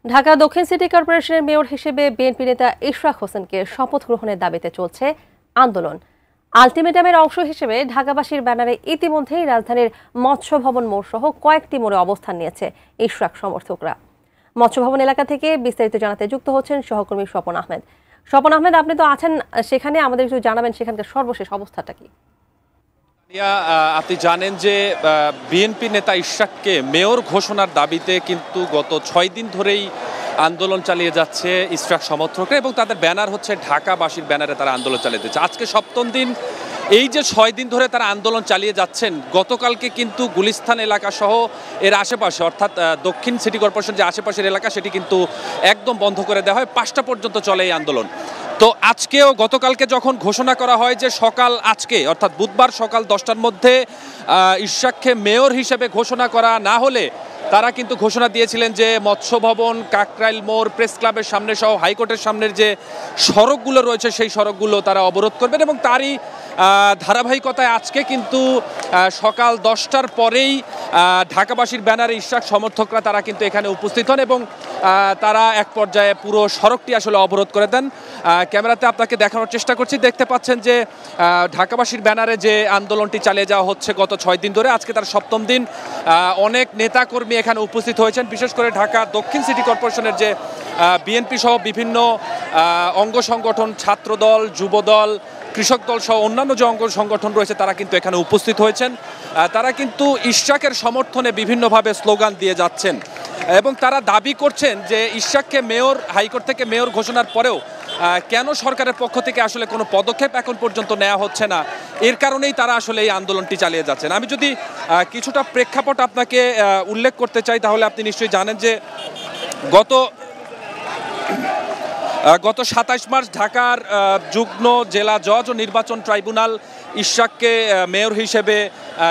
ঢাকা দক্ষিণ সিটি কর্পোরেশনের মেয়র হিসেবে বিএনপি নেতা ইশরাক হোসেনকে শপথ গ্রহণের দাবিতে চলছে আন্দোলন। আলটিমেটামের অংশ হিসেবে ঢাকাবাসীর ব্যানারে ইতিমধ্যেই রাজধানীর মৎস্য ভবন মোড় সহ কয়েকটি মোড়ে অবস্থান নিয়েছে ইশরাক সমর্থকরা। মৎস্য ভবন এলাকা থেকে বিস্তারিত জানাতে যুক্ত হচ্ছেন সহকর্মী স্বপন আহমেদ। স্বপন আহমেদ, আপনি তো আছেন সেখানে, আমাদের একটু জানাবেন সেখানকার সর্বশেষ অবস্থাটা কি? আপনি জানেন যে বিএনপি নেতা ইশরাককে মেয়র ঘোষণার দাবিতে কিন্তু গত 6 দিন ধরেই আন্দোলন চালিয়ে যাচ্ছে ইশরাক সমর্থকরা, এবং তাদের ব্যানার হচ্ছে ঢাকাবাসীর ব্যানারে তারা আন্দোলন চালিয়ে যাচ্ছে। আজকে 7ম দিন। এই যে 6 দিন ধরে তারা আন্দোলন চালিয়ে যাচ্ছেন, গতকালকে কিন্তু গুলিস্তান এলাকা সহ এর আশেপাশে অর্থাৎ দক্ষিণ সিটি কর্পোরেশন যে আশেপাশের এলাকা সেটি কিন্তু একদম বন্ধ করে দেওয়া হয়। 5টা পর্যন্ত চলে এই আন্দোলন। তো আজকেও গতকালকে যখন ঘোষণা করা হয় যে সকাল আজকে অর্থাৎ বুধবার সকাল 10টার মধ্যে ইশরাককে মেয়র হিসেবে ঘোষণা করা না হলে তারা কিন্তু ঘোষণা দিয়েছিলেন যে মৎস্য ভবন, কাকরাইল মোড়, প্রেস ক্লাবের সামনে সহ হাইকোর্টের সামনের যে সড়কগুলো রয়েছে সেই সড়কগুলো তারা অবরোধ করবেন। এবং তারই ধারাবাহিকতায় আজকে কিন্তু সকাল 10টার পরেই ঢাকাবাসীর ব্যানারে ইশরাক সমর্থকরা তারা কিন্তু এখানে উপস্থিত হন এবং তারা এক পর্যায়ে পুরো সড়কটি আসলে অবরোধ করে দেন। ক্যামেরাতে আপনাকে দেখানোর চেষ্টা করছি, দেখতে পাচ্ছেন যে ঢাকাবাসীর ব্যানারে যে আন্দোলনটি চালিয়ে যাওয়া হচ্ছে গত 6 দিন ধরে, আজকে তার 7ম দিন। অনেক নেতাকর্মী এখানে উপস্থিত হয়েছেন, বিশেষ করে ঢাকা দক্ষিণ সিটি কর্পোরেশনের যে বিএনপি সহ বিভিন্ন অঙ্গ সংগঠন, ছাত্রদল, যুবদল, কৃষক দল সহ অন্যান্য যে অঙ্গ সংগঠন রয়েছে তারা কিন্তু এখানে উপস্থিত হয়েছেন। তারা কিন্তু ইশরাকের সমর্থনে বিভিন্নভাবে স্লোগান দিয়ে যাচ্ছেন এবং তারা দাবি করছেন যে ইশরাককে মেয়র, হাইকোর্ট থেকে মেয়র ঘোষণার পরেও কেন সরকারের পক্ষ থেকে আসলে কোনো পদক্ষেপ এখন পর্যন্ত নেওয়া হচ্ছে না, এর কারণেই তারা আসলে এই আন্দোলনটি চালিয়ে যাচ্ছেন। আমি যদি কিছুটা প্রেক্ষাপট আপনাকে উল্লেখ করতে চাই, তাহলে আপনি নিশ্চয়ই জানেন যে গত 27 মার্চ ঢাকার যুগ্ম জেলা জজ ও নির্বাচন ট্রাইব্যুনাল ইশরাককে মেয়র হিসেবে,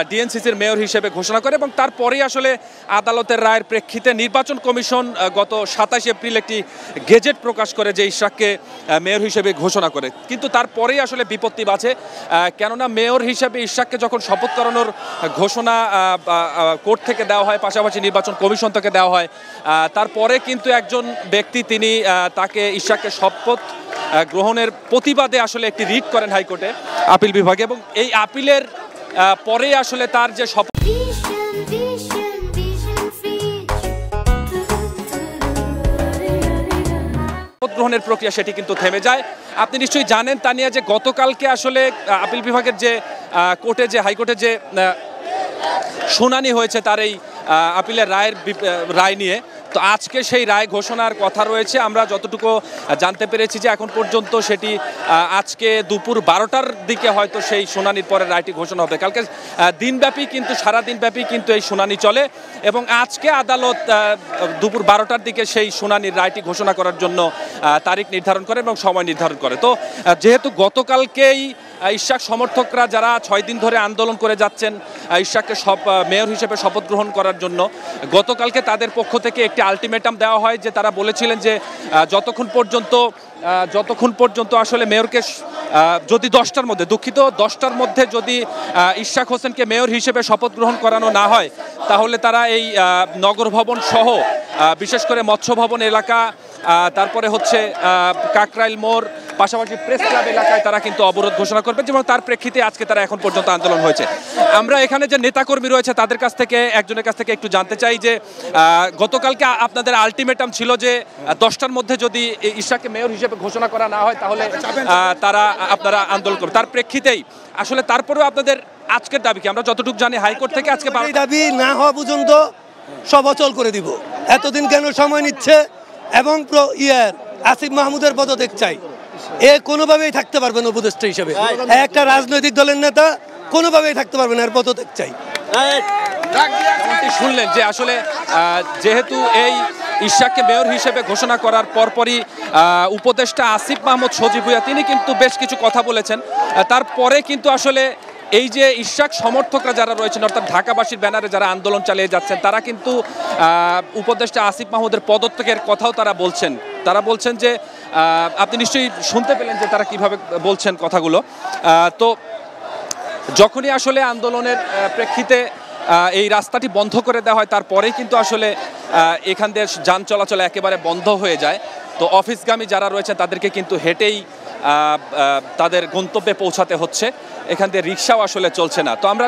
ডিএনসিসির মেয়র হিসেবে ঘোষণা করে এবং তারপরেই আসলে আদালতের রায়ের প্রেক্ষিতে নির্বাচন কমিশন গত 27 এপ্রিল একটি গেজেট প্রকাশ করে যে ইশরাককে মেয়র হিসেবে ঘোষণা করে। কিন্তু তারপরেই আসলে বিপত্তি বাঁচে, কেননা মেয়র হিসেবে ইশরাককে যখন শপথ করানোর ঘোষণা কোর্ট থেকে দেওয়া হয়, পাশাপাশি নির্বাচন কমিশন থেকে দেওয়া হয়, তারপরে কিন্তু একজন ব্যক্তি তিনি তাকে ইশরাককে শপথ গ্রহণের প্রতিবাদে আসলে একটি রিট করেন হাইকোর্টে, আপিল বিভাগে, এবং এই আপিলের পরে আসলে তার যে শপথ গ্রহণের প্রক্রিয়া সেটি কিন্তু থেমে যায়। আপনি নিশ্চয়ই জানেন তানিয়া যে গতকালকে আসলে আপিল বিভাগের যে কোর্টে, যে হাইকোর্টে যে শুনানি হয়েছে তার এই আপিলের রায় নিয়ে, তো আজকে সেই রায় ঘোষণার কথা রয়েছে। আমরা যতটুকু জানতে পেরেছি যে এখন পর্যন্ত সেটি আজকে দুপুর 12টার দিকে হয়তো সেই শুনানির পরে রায়টি ঘোষণা হবে। কালকে দিনব্যাপী কিন্তু সারাদিনব্যাপী কিন্তু এই শুনানি চলে এবং আজকে আদালত দুপুর 12টার দিকে সেই শুনানির রায়টি ঘোষণা করার জন্য তারিখ নির্ধারণ করে এবং সময় নির্ধারণ করে। তো যেহেতু গতকালকেই ইশরাক সমর্থকরা যারা 6 দিন ধরে আন্দোলন করে যাচ্ছেন ইশরাককে মেয়র হিসেবে শপথ গ্রহণ করার জন্য, গতকালকে তাদের পক্ষ থেকে একটি আলটিমেটাম দেওয়া হয় যে তারা বলেছিলেন যে যতক্ষণ পর্যন্ত আসলে মেয়রকে যদি 10টার মধ্যে, দুঃখিত 10টার মধ্যে যদি ইশরাক হোসেনকে মেয়র হিসেবে শপথ গ্রহণ করানো না হয়, তাহলে তারা এই নগর ভবন সহ বিশেষ করে মৎস্য ভবন এলাকা, তারপরে হচ্ছে কাকরাইল মোড়, পাশাপাশি প্রেস ক্লাব এলাকায় তারা কিন্তু অবরোধ ঘোষণা করবে, যেমন তার প্রেক্ষিতে আজকে তারা এখন পর্যন্ত আন্দোলন হয়েছে। আমরা এখানে যে নেতাকর্মী রয়েছে তাদের কাছ থেকে একজনের কাছ থেকে একটু জানতে চাই যে গতকালকে আপনাদের আলটিমেটাম ছিল যে 10টার মধ্যে যদি ইশরাককে মেয়র হিসেবে ঘোষণা করা না হয় তাহলে আপনারা আন্দোলন করবেন, তার প্রেক্ষিতেই আসলে তারপরেও আপনাদের আজকের দাবি কি? আমরা যতটুকু জানি হাইকোর্ট থেকে আজকে দাবি না হওয়া পর্যন্ত সব অচল করে দিব। এতদিন কেন সময় নিচ্ছে? এবং আসিফ মাহমুদের পদত্যাগ চাই। এ কোনোভাবেই থাকতে পারবে না উপদেষ্টা হিসেবে, একটা রাজনৈতিক দলের নেতা কোনোভাবেই থাকতে পারবে না, এর পদত্যাগ চাই। শুনলেন যে আসলে যেহেতু এই ইশরাককে মেয়র হিসেবে ঘোষণা করার পরপরই উপদেষ্টা আসিফ মাহমুদ সজীব ভুঁইয়া তিনি কিন্তু বেশ কিছু কথা বলেছেন। তারপরে কিন্তু আসলে এই যে ইশরাক সমর্থকরা যারা রয়েছেন অর্থাৎ ঢাকাবাসীর ব্যানারে যারা আন্দোলন চালিয়ে যাচ্ছেন তারা কিন্তু উপদেষ্টা আসিফ মাহমুদের পদত্যাগের কথাও তারা বলছেন। তারা বলছেন যে আপনি নিশ্চয়ই শুনতে পেলেন যে তারা কিভাবে বলছেন কথাগুলো। তো যখনই আসলে আন্দোলনের প্রেক্ষিতে এই রাস্তাটি বন্ধ করে দেওয়া হয় তারপরেই কিন্তু আসলে এখান দিয়ে যান চলাচল একেবারে বন্ধ হয়ে যায়। তো অফিসগামী যারা রয়েছে তাদেরকে কিন্তু হেঁটেই তাদের গন্তব্যে পৌঁছাতে হচ্ছে। এখান দিয়ে রিক্সাও আসলে চলছে না। তো আমরা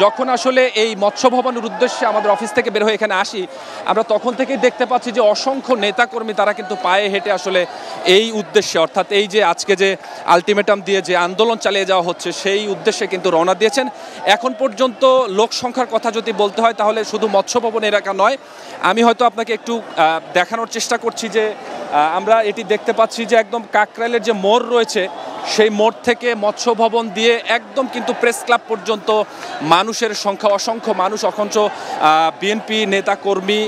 যখন আসলে এই মৎস্য ভবনের উদ্দেশ্যে আমাদের অফিস থেকে বের হয়ে এখানে আসি, আমরা তখন থেকেই দেখতে পাচ্ছি যে অসংখ্য নেতাকর্মী তারা কিন্তু পায়ে হেঁটে আসলে এই উদ্দেশ্যে, অর্থাৎ এই যে আজকে যে আলটিমেটাম দিয়ে যে আন্দোলন চালিয়ে যাওয়া হচ্ছে সেই উদ্দেশ্যে কিন্তু রওনা দিয়েছেন। এখন পর্যন্ত লোক সংখ্যার কথা যদি বলতে হয় তাহলে শুধু মৎস্য ভবন এলাকা নয়, আমি হয়তো আপনাকে একটু দেখানোর চেষ্টা করছি যে আমরা এটি দেখতে পাচ্ছি যে একদম কাকরাইলের যে মোড় রয়েছে সেই মোড় থেকে মৎস্য ভবন দিয়ে একদম কিন্তু প্রেস ক্লাব পর্যন্ত মানুষের সংখ্যা, অসংখ্য মানুষ, অসংখ্য বিএনপি নেতাকর্মী,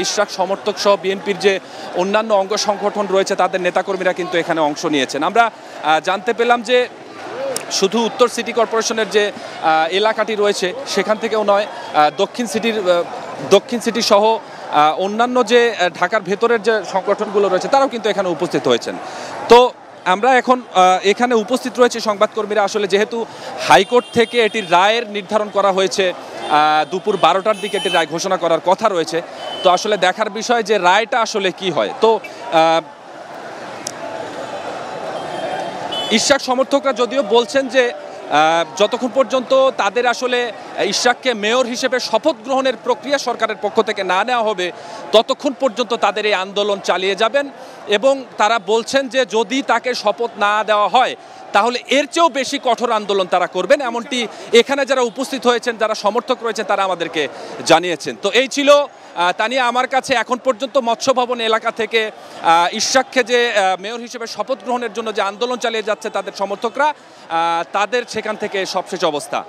ইশরাক সমর্থক সহ বিএনপির যে অন্যান্য অঙ্গ সংগঠন রয়েছে তাদের নেতাকর্মীরা কিন্তু এখানে অংশ নিয়েছেন। আমরা জানতে পেলাম যে শুধু উত্তর সিটি কর্পোরেশনের যে এলাকাটি রয়েছে সেখান থেকেও নয়, দক্ষিণ সিটি সহ অন্যান্য যে ঢাকার ভেতরের যে সংগঠনগুলো রয়েছে তারাও কিন্তু এখানে উপস্থিত হয়েছেন। তো আমরা এখন এখানে উপস্থিত রয়েছে সংবাদকর্মীরা। আসলে যেহেতু হাইকোর্ট থেকে এটির রায়ের নির্ধারণ করা হয়েছে, দুপুর 12টার দিকে এটির রায় ঘোষণা করার কথা রয়েছে। তো আসলে দেখার বিষয় যে রায়টা আসলে কি হয়। তো ইশরাক সমর্থকরা যদিও বলছেন যে যতক্ষণ পর্যন্ত তাদের আসলে ইশরাককে মেয়র হিসেবে শপথ গ্রহণের প্রক্রিয়া সরকারের পক্ষ থেকে না নেওয়া হবে ততক্ষণ পর্যন্ত তাদের এই আন্দোলন চালিয়ে যাবেন। এবং তারা বলছেন যে যদি তাকে শপথ না দেওয়া হয় তাহলে এর চেয়েও বেশি কঠোর আন্দোলন তারা করবেন, এমনটি এখানে যারা উপস্থিত হয়েছেন, যারা সমর্থক রয়েছেন তারা আমাদেরকে জানিয়েছেন। তো এই ছিল তানিয়া আমার কাছে এখন পর্যন্ত মৎস্য ভবন এলাকা থেকে ইশরাককে যে মেয়র হিসেবে শপথ গ্রহণের জন্য যে আন্দোলন চালিয়ে যাচ্ছে তাদের সমর্থকরা, তাদের সেখান থেকে সবশেষ অবস্থা।